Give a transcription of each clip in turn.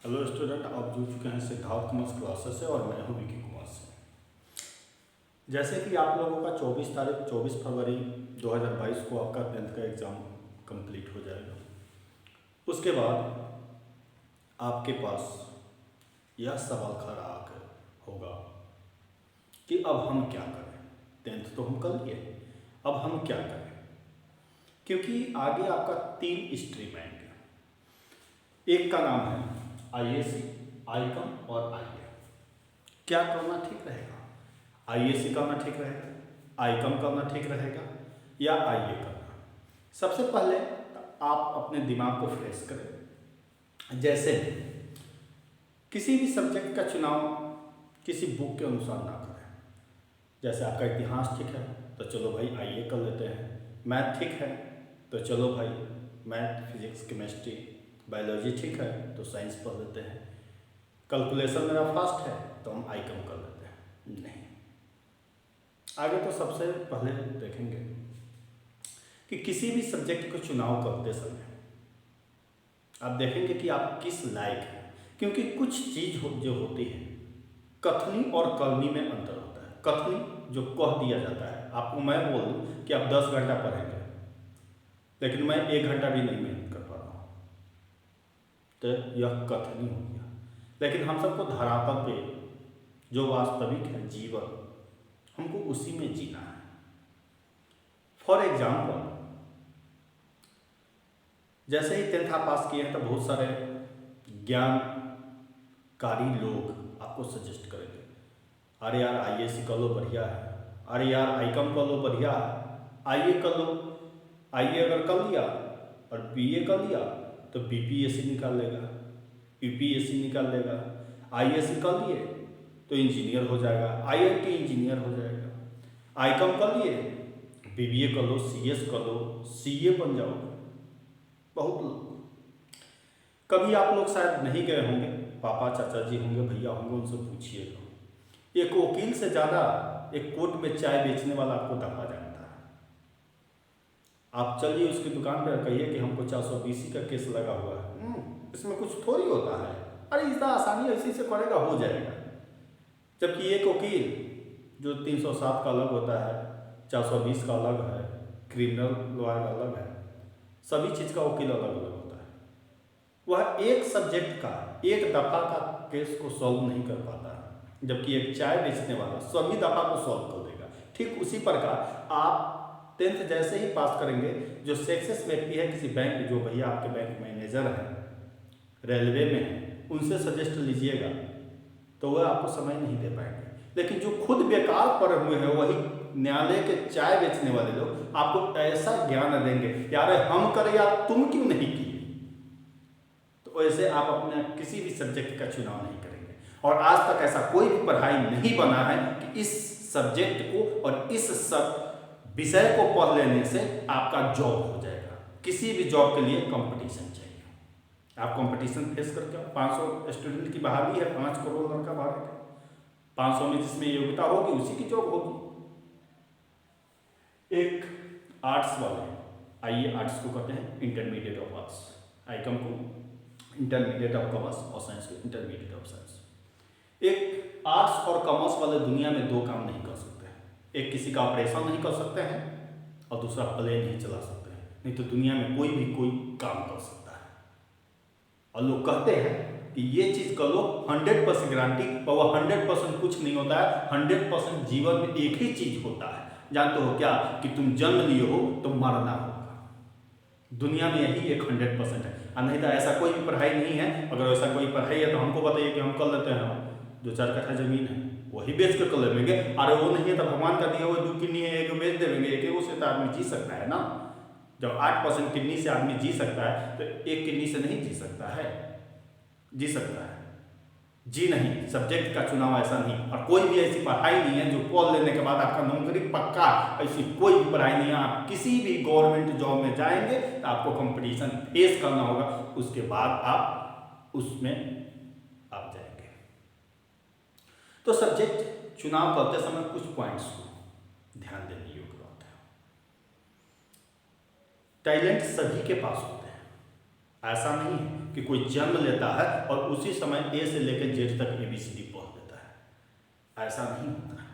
Hello student, आप जुड़ चुके हैं सिद्धार्थ कॉमर्स क्लासेस से और मैं हूं विकी कुमार से। जैसे कि आप लोगों का 24 फरवरी 2022 को आपका 10th का एग्ज़ाम कंप्लीट हो जाएगा। उसके बाद आपके पास यह सवाल खड़ा आकर होगा कि अब हम क्या करें। 10th तो हम कर लिए, अब हम क्या करें, क्योंकि आगे आपका 3 स्ट्रीम आएंगे। एक का नाम है आईएसी, आईकॉम और आईए। क्या करना ठीक रहेगा? आईएसी करना ठीक रहेगा, आईकॉम करना ठीक रहेगा या आईए करना? सबसे पहले आप अपने दिमाग को फ्रेश करें। जैसे किसी भी सब्जेक्ट का चुनाव किसी बुक के अनुसार ना करें। जैसे आपका इतिहास ठीक है तो चलो भाई आईए कर लेते हैं, मैथ ठीक है तो चलो भाई मैथ, फिजिक्स, केमिस्ट्री, बायोलॉजी ठीक है तो साइंस पढ़ लेते हैं। कैलकुलेशन मेरा फास्ट है तो हम आईकॉम कर लेते हैं। नहीं, आगे तो सबसे पहले देखेंगे कि किसी भी सब्जेक्ट को चुनाव करते समय आप देखेंगे कि आप किस लायक हैं, क्योंकि कुछ चीज़ जो होती है, कथनी और करनी में अंतर होता है। कथनी जो कह दिया जाता है, आपको मैं बोल दूँ कि आप 10 घंटा पढ़ेंगे लेकिन मैं 1 घंटा भी नहीं मेहनत कर पा रहा हूँ, तो यह कथनी हो गया। लेकिन हम सबको धरातल पे जो वास्तविक है जीवन, हमको उसी में जीना है। फॉर एग्जाम्पल, जैसे ही 10th आप पास किए हैं तो बहुत सारे ज्ञानकारी लोग आपको सजेस्ट करेंगे, अरे यार आईएसी कर लो बढ़िया है, अरे यार आईकॉम कर लो बढ़िया है, आईए कर लो। आईए अगर कर लिया और बीए कर लिया तो बीपीएससी निकाल लेगा, यूपीएससी निकाल लेगा। आईएससी कर लिए तो इंजीनियर हो जाएगा, आईआईटी इंजीनियर हो जाएगा। आईकॉम कर लिए, बीबीए कर लो, सीएस कर लो, सीए बन जाओ। बहुत लोग, कभी आप लोग शायद नहीं गए होंगे, पापा चाचा जी होंगे, भैया होंगे, उनसे पूछिएगा, एक वकील से ज़्यादा एक कोर्ट में चाय बेचने वाला आपको दफा जानता है। आप चलिए उसकी दुकान पर कहिए कि हमको 420 का केस लगा हुआ है, इसमें कुछ थोड़ी होता है, अरे इतना आसानी ऐसी से करेगा, हो जाएगा। जबकि एक वकील जो 307 का अलग होता है, 420 का अलग है, क्रिमिनल लॉयर अलग है, सभी चीज़ का वकील अलग अलग होता है। वह एक सब्जेक्ट का एक दफ़ा का केस को सॉल्व नहीं कर पाता है, जबकि एक चाय बेचने वाला सभी दफ़ा को सॉल्व कर देगा। ठीक उसी प्रकार आप 10th जैसे ही पास करेंगे, जो सक्सेस व्यक्ति है किसी बैंक, जो भैया आपके बैंक मैनेजर है, रेलवे में है, उनसे सजेस्ट लीजिएगा तो वह आपको समय नहीं दे पाएंगे। लेकिन जो खुद बेकार पड़े हुए हैं, वही न्यायालय के चाय बेचने वाले लोग आपको ऐसा ज्ञान देंगे, यार हम करें या तुम क्यों नहीं किए। तो ऐसे आप अपने किसी भी सब्जेक्ट का चुनाव नहीं करेंगे। और आज तक ऐसा कोई भी पढ़ाई नहीं बना है कि इस सब्जेक्ट को और इस सब विषय को पढ़ लेने से आपका जॉब हो जाएगा। किसी भी जॉब के लिए कंपटीशन चाहिए। आप कंपटीशन फेस करके 500 स्टूडेंट की बहाली है, 5 करोड़ लड़का भरेगा, 500 में जिसमें योग्यता होगी उसी की जॉब होगी। एक आर्ट्स वाले, आइए आर्ट्स को कहते हैं इंटरमीडिएट ऑफ आर्ट्स, आईकॉम को इंटरमीडिएट ऑफ कॉमर्स और साइंस को इंटरमीडिएट ऑफ साइंस। एक आर्ट्स और कॉमर्स वाले दुनिया में 2 काम नहीं कर सकते। एक किसी का ऑपरेशन नहीं कर सकते हैं और दूसरा प्लेन नहीं चला सकते हैं। नहीं तो दुनिया में कोई भी कोई काम कर सकता है। और लोग कहते हैं कि ये चीज़ कर लो 100% गारंटी, और वह 100% कुछ नहीं होता है। 100% जीवन में एक ही चीज़ होता है, जानते हो क्या? कि तुम जन्म लिए हो तो मरना होगा। दुनिया में यही एक 100% है, और नहीं तो ऐसा कोई भी पढ़ाई नहीं है। अगर ऐसा कोई पढ़ाई है तो हमको बताइए कि हम कर लेते हैं। 2-4 कट्ठा जमीन है वही बेच कर कर लेंगे। अरे वो नहीं है तो भगवान का दिया हुआ 2 किडनी है, एक बेच देंगे, एक से तो आदमी जी सकता है ना। जब 8% किडनी से आदमी जी सकता है तो एक किडनी से नहीं जी सकता है? जी सकता है, जी नहीं। सब्जेक्ट का चुनाव ऐसा नहीं, और कोई भी ऐसी पढ़ाई नहीं है जो पढ़ लेने के बाद आपका नौकरी पक्का। ऐसी कोई भी पढ़ाई नहीं है। आप किसी भी गवर्नमेंट जॉब में जाएंगे तो आपको कंपटीशन फेस करना होगा, उसके बाद आप उसमें आप जाएंगे। तो सब्जेक्ट चुनाव करते समय कुछ पॉइंट्स को ध्यान देने योग्य बात है। टैलेंट सभी के पास होते हैं, ऐसा नहीं है कि कोई जन्म लेता है और उसी समय ए से लेकर जेड तक ABCD पढ़ लेता है, ऐसा नहीं होता है।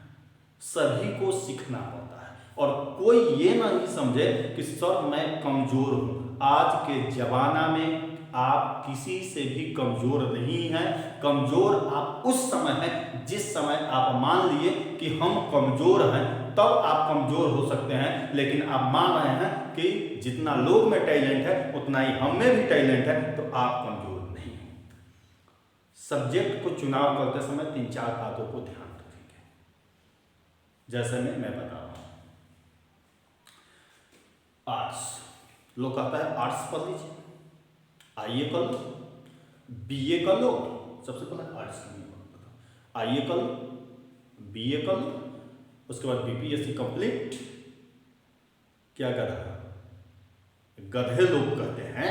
सभी को सीखना पड़ता है और कोई ये नहीं समझे कि सर मैं कमजोर हूं। आज के जमाना में आप किसी से भी कमजोर नहीं हैं। कमजोर आप उस समय हैं जिस समय आप मान लिए कि हम कमजोर हैं, तब आप कमजोर हो सकते हैं। लेकिन आप मान रहे हैं कि जितना लोग में टैलेंट है उतना ही हम में भी टैलेंट है, तो आप कमजोर नहीं हैं। सब्जेक्ट को चुनाव करते समय 3-4 बातों को ध्यान रखेंगे, जैसे मैं बता रहा हूं। आर्ट्स, लोग कहता है आर्ट्स पढ़ लीजिए, आईए कर लो, BA कर लो। सबसे पहले आर्ट्स आईए कर लो, BA कर लो, उसके बाद BPSC कंप्लीट। क्या कर रहा है? गधे लोग कहते हैं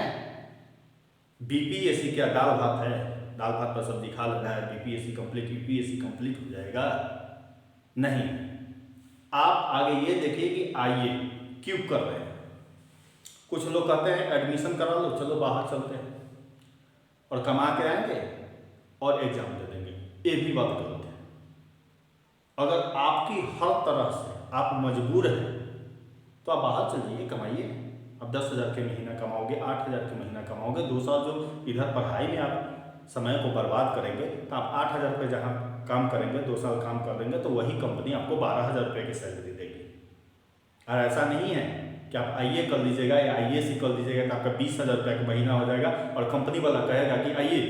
BPSC क्या दाल भात है, दाल भात पर सब्जी खा लेना है, BPSC कंप्लीट, UPSC कंप्लीट हो जाएगा? नहीं। आप आगे ये देखिए कि आईए क्यों कर रहे हैं। कुछ लोग कहते हैं एडमिशन करा लो, चलो बाहर चलते हैं और कमा के आएंगे और एग्जाम दे देंगे। ये भी बात गलत है। अगर आपकी हर तरह से आप मजबूर हैं तो आप बाहर चल जाइए, कमाइए। अब 10,000 के महीना कमाओगे, 8,000 के महीना कमाओगे। 2 साल जो इधर पढ़ाई में आप समय को बर्बाद करेंगे, तो आप 8,000 रुपये जहाँ काम करेंगे, 2 साल काम कर देंगे, तो वही कंपनी आपको 12,000 रुपये की सैलरी देगी। और ऐसा नहीं है कि आप आईए कर लीजिएगा या IAS कर लीजिएगा तो आपका 20,000 रुपये का महीना हो जाएगा और कंपनी वाला कहेगा कि आइए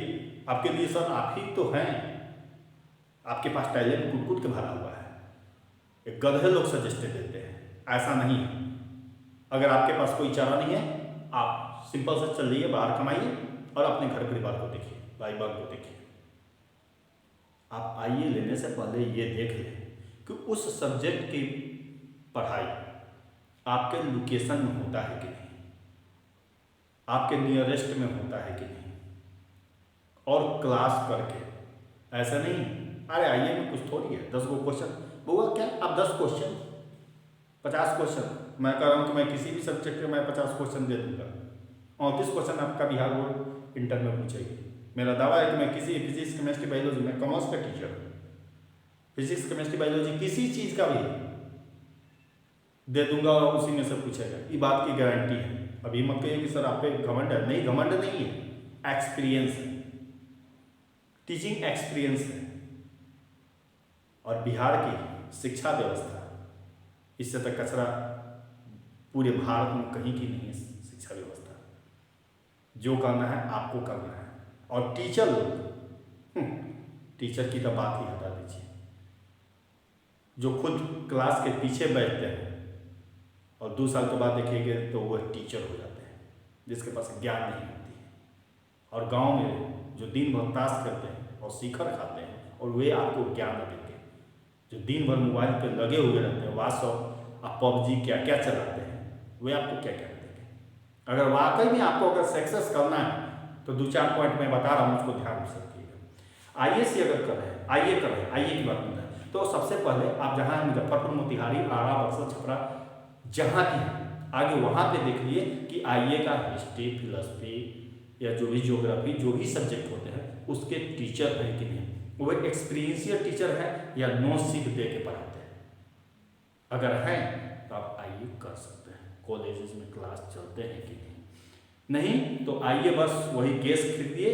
आपके लिए सर आप ही तो हैं, आपके पास टैलेंट कूट कूट के भरा हुआ है। एक गधे लोग सजेस्ट देते हैं, ऐसा नहीं है। अगर आपके पास कोई चारा नहीं है, आप सिंपल से चल जाइए, बाहर कमाइए और अपने घर परिवार को देखिए, भाई बहन को देखिए। आप आईए लेने से पहले ये देख लें कि उस सब्जेक्ट की पढ़ाई आपके लोकेशन में होता है कि नहीं, आपके नियरेस्ट में होता है कि नहीं, और क्लास करके। ऐसा नहीं अरे आईए में कुछ थोड़ी है, 10 गो क्वेश्चन हुआ क्या, आप 10 क्वेश्चन 50 क्वेश्चन। मैं कह रहा हूँ कि मैं किसी भी सब्जेक्ट में 50 क्वेश्चन दे दूंगा। 29 क्वेश्चन आपका बिहार बोर्ड इंटर में पूछेगी। मेरा दावा है कि मैं किसी फिजिक्स केमिस्ट्री बायोलॉजी में कॉमर्स का टीचर, फिजिक्स केमिस्ट्री बायोलॉजी किसी चीज़ का भी दे दूंगा और उसी में से पूछेगा। ये बात की गारंटी है। अभी मत कहिए कि सर आप पे घमंड है, नहीं घमंड नहीं है, एक्सपीरियंस है, टीचिंग एक्सपीरियंस है। और बिहार की शिक्षा व्यवस्था इससे तक कचरा पूरे भारत में कहीं की नहीं है। शिक्षा व्यवस्था जो करना है आपको करना है। और टीचर लोग, टीचर की तो बात ही हटा दीजिए, जो खुद क्लास के पीछे बैठते हैं और 2 साल के बाद देखेंगे तो वह टीचर हो जाते हैं, जिसके पास ज्ञान नहीं होती है। और गांव में जो दिन भर ताश करते हैं और शिखर खाते हैं, और वे आपको ज्ञान देंगे। जो दिन भर मोबाइल पे लगे हुए रहते हैं, व्हाट्सअप आप PUBG क्या क्या चलाते हैं, वे आपको क्या क्या देंगे। अगर वाकई में आपको अगर सक्सेस करना है तो 2-4 पॉइंट मैं बता रहा हूँ, उसको ध्यान रखिएगा। IAS अगर कर रहे हैं, आईए कर रहे हैं, आईए की बात नहीं है, तो सबसे पहले आप जहाँ मुजफ्फरपुर, मोतिहारी, आरा, बक्सर, छपरा जहाँ भी हैं, आगे वहाँ पे देख लिए कि आईए का हिस्ट्री, फिलोसफी या जो भी ज्योग्राफी, जो भी सब्जेक्ट होते हैं उसके टीचर हैं कि नहीं, वो एक्सपीरियंशियल टीचर है या नोट सीट दे के पढ़ाते हैं। अगर हैं तो आप आईए कर सकते हैं। कॉलेजेस में क्लास चलते हैं कि नहीं तो आइए बस वही गैस खरीदिए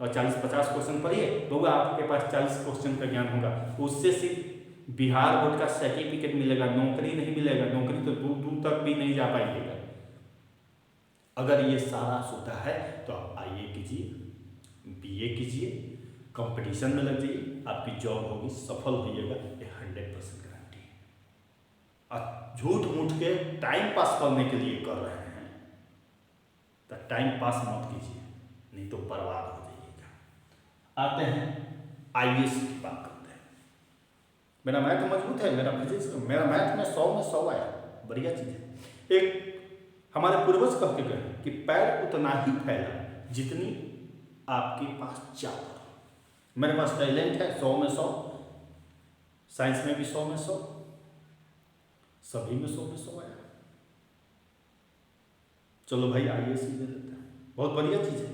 और 40-50 क्वेश्चन पढ़िए, तो आपके पास 40 क्वेश्चन का ज्ञान होगा। उससे सिर्फ बिहार बोर्ड का सर्टिफिकेट मिलेगा, नौकरी नहीं मिलेगा। नौकरी तो दूर दूर तक भी नहीं जा पाएंगे। अगर ये सारा सुविधा है तो आप आईए कीजिए, BA कीजिए, कंपटीशन में लग जाइए, आपकी जॉब होगी, सफल होइएगा, ये 100% गारंटी है। और झूठ मूठ के टाइम पास करने के लिए कर रहे हैं तो टाइम पास मत कीजिए, नहीं तो बर्बाद हो जाइएगा। आते हैं IAS की बात करते हैं। मेरा मैथ मजबूत है, मेरा फिजिक्स, मेरा मैथ में 100 में 100 आया, बढ़िया चीज़ है। एक हमारे पूर्वज कहते गए कि पैर उतना ही फैला जितनी आपके पास चादर। मेरे पास टैलेंट है 100 में 100, साइंस में भी 100 में 100, सभी में 100 में 100 आया। चलो भाई IAS दे देते हैं। बहुत बढ़िया चीज है,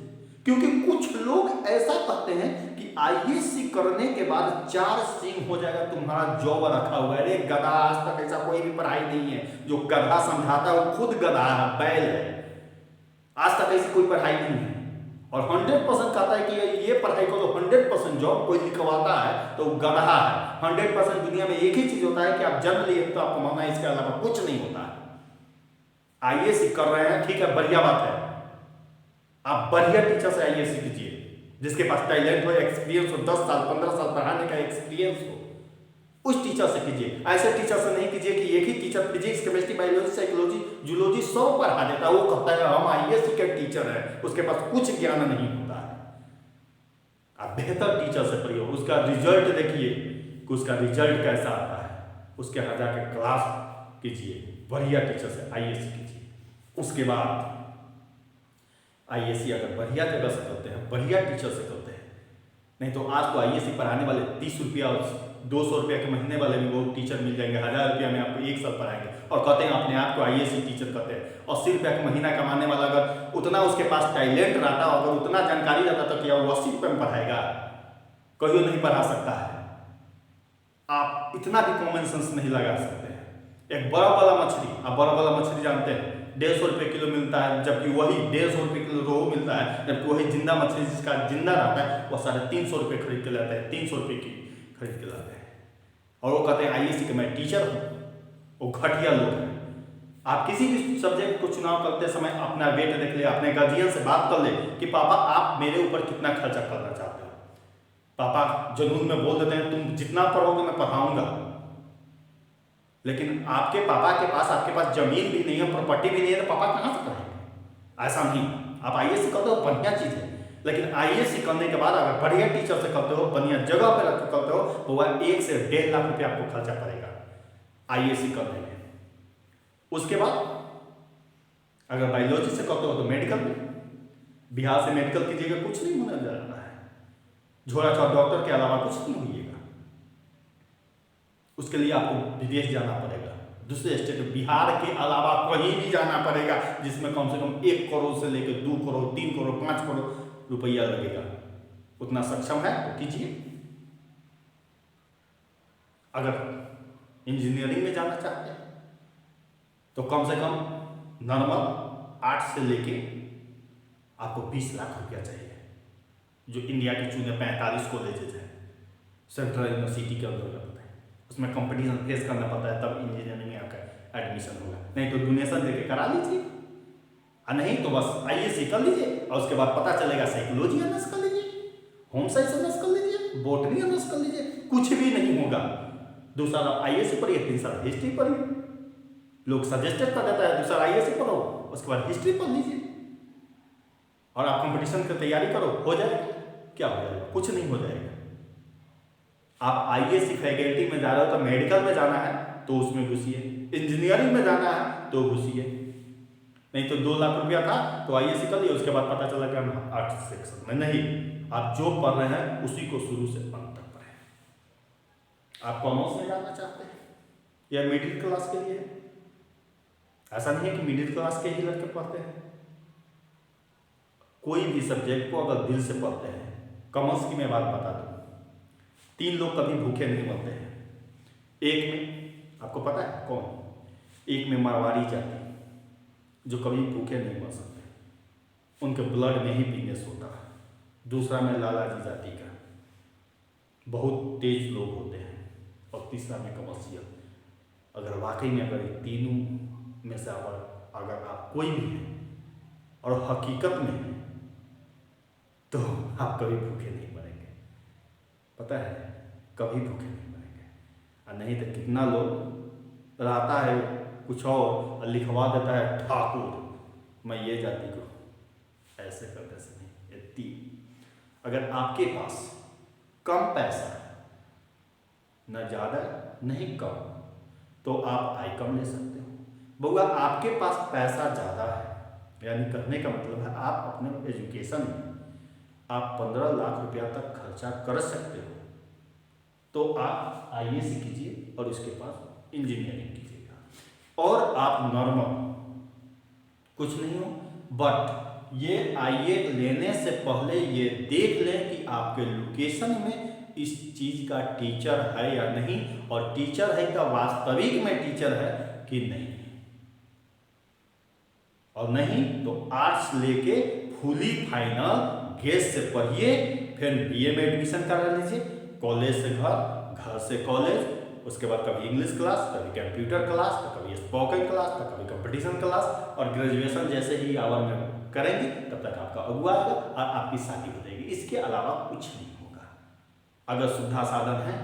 क्योंकि कुछ लोग ऐसा कहते हैं कि आईएएससी करने के बाद 4 सिंह हो जाएगा, तुम्हारा जॉब रखा हुआ है। अरे गधा, आज तक ऐसा कोई भी पढ़ाई नहीं है। जो गधा समझाता है वो खुद गधा है, बैल है। आज तक ऐसी कोई पढ़ाई नहीं है। और 100% कहता है कि ये पढ़ाई को तो 100% जॉब कोई लिखवाता है तो गधा है। 100% दुनिया में एक ही चीज होता है कि आप जन्म लिए तो आपको मानना है, इसके अलावा कुछ नहीं होता है। आईएएससी कर रहे हैं, ठीक है, बढ़िया बात है। आप बढ़िया टीचर से आईएएससी कीजिए, जिसके पास टैलेंट हो, एक्सपीरियंस हो, 10 साल 15 साल पढ़ाने का एक्सपीरियंस हो, उस टीचर से कीजिए। ऐसे टीचर से नहीं कीजिए कि एक ही teacher physics, chemistry, biology, psychology, zoology सब पढ़ा देता है। वो कहता है हम आईएएससी के टीचर हैं, उसके पास कुछ ज्ञान नहीं होता है। आप बेहतर टीचर से पढ़िए, उसका रिजल्ट देखिए कि उसका रिजल्ट कैसा आता है, उसके यहाँ जाके क्लास कीजिए, बढ़िया टीचर से आईएएससी कीजिए। उसके बाद आईएएससी अगर बढ़िया जगह से करते हैं, बढ़िया टीचर से करते हैं, नहीं तो आज तो आईएएससी पढ़ाने वाले 30 रुपया और 200 रुपया के महीने वाले भी वो टीचर मिल जाएंगे, 1000 रुपया में आपको 1 साल पढ़ाएंगे और कहते हैं अपने आप को आईएएससी टीचर कहते हैं। 80 रुपया का महीना कमाने वाला अगर उतना उसके पास टैलेंट रहता, अगर उतना जानकारी रहता तो क्या वो 80 रुपये में पढ़ाएगा? कहियो नहीं पढ़ा सकता है। आप इतना भी कॉमन सेंस नहीं लगा सकते हैं। एक बड़ा वाला मछली, आप बड़ा वाला मछली जानते हैं, 150 रुपये किलो मिलता है, जबकि वही 150 रुपये किलो रोहू मिलता है, जबकि वही जिंदा मछली जिसका जिंदा रहता है वो 350 रुपये खरीद के लाते हैं, 300 रुपये की खरीद के लाते हैं। और वो कहते हैं आईएएससी के मैं टीचर हूँ। वो घटिया लोग हैं। आप किसी भी सब्जेक्ट को चुनाव करते समय अपना वेट देख ले, अपने गार्जियन से बात कर ले कि पापा आप मेरे ऊपर कितना खर्चा करना चाहते हो। पापा जुनून में बोल देते हैं तुम जितना पढ़ोगे मैं पढ़ाऊंगा, लेकिन आपके पापा के पास, आपके पास जमीन भी नहीं है, प्रॉपर्टी भी नहीं है, तो पापा कहाँ से पढ़ाएंगे? ऐसा नहीं। आप आईएएससी करते हो, बढ़िया चीज़ है, लेकिन आईएएससी करने के बाद अगर बढ़िया टीचर से करते हो, बढ़िया जगह पर रख करते हो, तो वह 1 से 1.5 लाख रुपये आपको खर्चा पड़ेगा आईएएससी करने में। उसके बाद अगर बायोलॉजी से करते हो तो मेडिकल में, बिहार से मेडिकल कीजिएगा, कुछ नहीं होने जा रहा है, झोला छाप डॉक्टर के अलावा कुछ नहीं होइएगा। उसके लिए आपको विदेश जाना पड़ेगा, दूसरे स्टेट, बिहार के अलावा कहीं भी जाना पड़ेगा, जिसमें कम से कम 1 करोड़ से लेकर 2 करोड़ 3 करोड़ 5 करोड़ रुपया लगेगा। उतना सक्षम है तो कीजिए। अगर इंजीनियरिंग में जाना चाहते हैं तो कम से कम नॉर्मल 8 से लेके आपको 20 लाख रुपया चाहिए, जो इंडिया के चुने 45 कॉलेजेज हैं सेंट्रल यूनिवर्सिटी के अंतर्गत है। उसमें कंपटीशन फेस करना पड़ता है, तब इंजीनियरिंग में आपका एडमिशन होगा। नहीं तो डोनेशन देके करा लीजिए, और नहीं तो बस आईएएससी कर लीजिए और उसके बाद पता चलेगा साइकोलॉजी ऑनर्स कर लीजिए, होम साइंस ऑनर्स कर लीजिए, बॉटनी ऑनर्स कर लीजिए, कुछ भी नहीं होगा। 2 साल आप आईएएससी पढ़िए, 3 साल हिस्ट्री पढ़िए। लोग सजेस्टेड कर देता है 2 साल आईएएससी पढ़ो, उसके बाद हिस्ट्री पढ़ लीजिए और आप कंपटीशन की तैयारी करो, हो जाएगा। क्या हो जाएगा? कुछ नहीं हो जाएगा। आप आईएएससी फैकल्टी में जा रहे हो तो मेडिकल में जाना है तो उसमें घुसिए, इंजीनियरिंग में जाना है तो घुसिए। नहीं तो 2 लाख रुपया था तो आईएएससी कर लिया, उसके बाद पता चला कि हम आर्ट सेक्शन में नहीं। आप जो पढ़ रहे हैं उसी को शुरू से अंत तक पढ़ें। आप कॉमर्स में जाना चाहते हैं या मिडिल क्लास के लिए? ऐसा नहीं है कि मिडिल क्लास के ही लड़के पढ़ते हैं। कोई भी सब्जेक्ट को अगर दिल से पढ़ते हैं, कॉमर्स की मैं बात बता दूं, 3 लोग कभी भूखे नहीं मरते हैं। एक में आपको पता है कौन? एक में मारवाड़ी जाति, जो कभी भूखे नहीं मर सकते, उनके ब्लड में ही वीकनेस होता है। दूसरा में लालाजी जाति का, बहुत तेज लोग होते हैं। और तीसरा में कमर्शियल। अगर वाकई में अगर तीनों में से अगर आप कोई भी हैं और हकीकत में हैं तो आप कभी भूखे नहीं मरेंगे। पता है, कभी भूखे नहीं मरेंगे। और नहीं तो कितना लोग रहता है कुछ और लिखवा देता है ठाकुर, मैं ये जाति को, ऐसे करते से नहीं। इतनी अगर आपके पास कम पैसा है, न ज़्यादा नहीं कम, तो आप आईकॉम ले सकते हो। बउआ आपके पास पैसा ज़्यादा है, यानी कहने का मतलब है आप अपने एजुकेशन में आप 15 लाख रुपया तक खर्चा कर सकते हो, तो आप आईएएससी कीजिए और उसके पास इंजीनियरिंग कीजिएगा। और आप नॉर्मल कुछ नहीं हो, बट ये आईए लेने से पहले ये देख लें कि आपके लोकेशन में इस चीज का टीचर है या नहीं, और टीचर है क्या वास्तविक में टीचर है कि नहीं, और नहीं तो आर्ट्स लेके फुली फाइनल गेस से पढ़िए, फिर बीए में एडमिशन करा लीजिए, कॉलेज से घर, घर से कॉलेज, उसके बाद कभी इंग्लिश क्लास, कभी कंप्यूटर क्लास, तो कभी स्पोकन क्लास, तो कभी कंपटीशन क्लास, और ग्रेजुएशन जैसे ही आवर में करेंगे तब तक आपका अगुआ आएगा और आपकी शादी हो जाएगी। इसके अलावा कुछ नहीं होगा। अगर सुविधा साधन है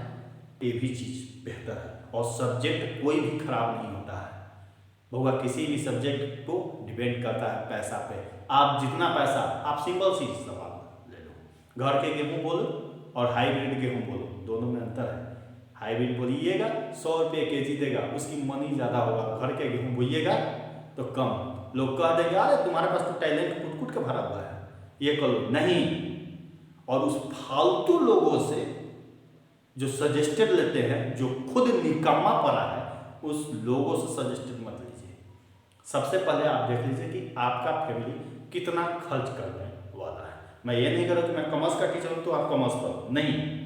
ये भी चीज़ बेहतर है, और सब्जेक्ट कोई भी खराब नहीं होता है। बहुआ किसी भी सब्जेक्ट को डिपेंड करता है पैसा पे। आप जितना पैसा, आप सिंपल सी सवाल ले लो, घर के गेहूँ बोलो और हाईब्रिड गेहूँ बोलो, दोनों में अंतर है। हाईब्रिड बोलिएगा 100 रुपये केजी देगा, उसकी मनी ज़्यादा होगा। घर के गेहूँ बोइएगा तो कम, लोग कह देंगे अरे तुम्हारे पास तो टैलेंट कूट कूट के भरा हुआ है, ये कर लो, नहीं। और उस फालतू लोगों से जो सजेस्टेड लेते हैं, जो खुद निकम्मा पड़ा है, उस लोगों से सजेस्टेड मत लीजिए। सबसे पहले आप देख लीजिए कि आपका फैमिली कितना खर्च करने वाला है। मैं ये नहीं कह रहा कि मैं कॉमर्स का टीचर हूँ तो आप कॉमर्स पढ़ो, नहीं।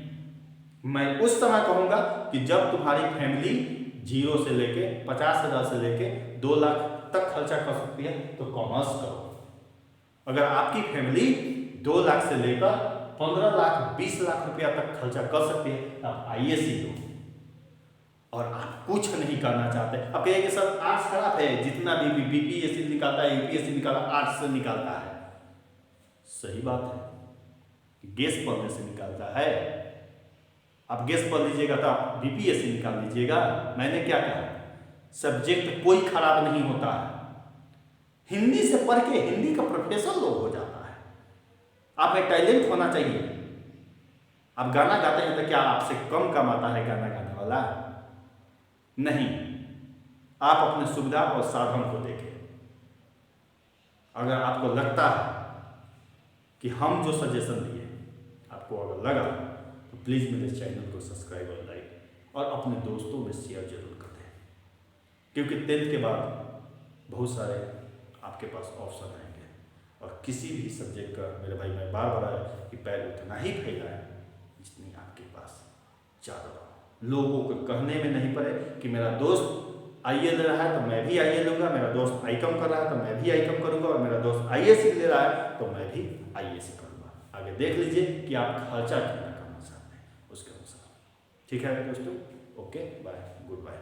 मैं उस समय कहूँगा कि जब तुम्हारी फैमिली 0 से लेके 50,000 से लेके 2 लाख तक खर्चा कर सकती है तो कॉमर्स करो। अगर आपकी फैमिली 2 लाख से लेकर 15 लाख 20 लाख रुपया तक खर्चा कर सकती है तो आप आईएएस लो, और आप कुछ नहीं करना चाहते, आप कहिए कि सर आर्ट्स खराब है, जितना भी बीपीएससी निकालता है, यूपीएससी निकालता है, आर्ट्स से निकालता है। सही बात है, गेस पढ़ने से निकालता है। आप गेस पढ़ लीजिएगा तो आप बीपीएससी निकाल लीजिएगा। मैंने क्या कहा, सब्जेक्ट कोई खराब नहीं होता है। हिंदी से पढ़ के हिंदी का प्रोफेसर लोग हो जाता है। आप में टैलेंट होना चाहिए। आप गाना गाते हैं तो क्या आपसे कम कमाता है गाना गाने वाला? नहीं। आप अपने सुविधा और साधन को देखें। अगर आपको लगता है कि हम जो सजेशन दिए आपको अगर लगा तो प्लीज़ मेरे चैनल को सब्सक्राइब और लाइक और अपने दोस्तों में शेयर जरूर कर दें, क्योंकि 10th के बाद बहुत सारे आपके पास ऑप्शन आएंगे, और किसी भी सब्जेक्ट का मेरे भाई मैं बार बार आया कि पैर उतना ही फैलाएं जितनी आपके पास चादर हो। लोगों को कहने में नहीं पड़े कि मेरा दोस्त आईए ले रहा है तो मैं भी आईए लूँगा, मेरा दोस्त आईकॉम कर रहा है तो मैं भी आईकॉम करूँगा, और मेरा दोस्त आईएएस ले रहा है तो मैं भी आईएएस करूँगा। आगे देख लीजिए कि आप खर्चा कितना करना चाहते हैं उसके अनुसार। ठीक है दोस्तों, ओके बाय, गुड बाय।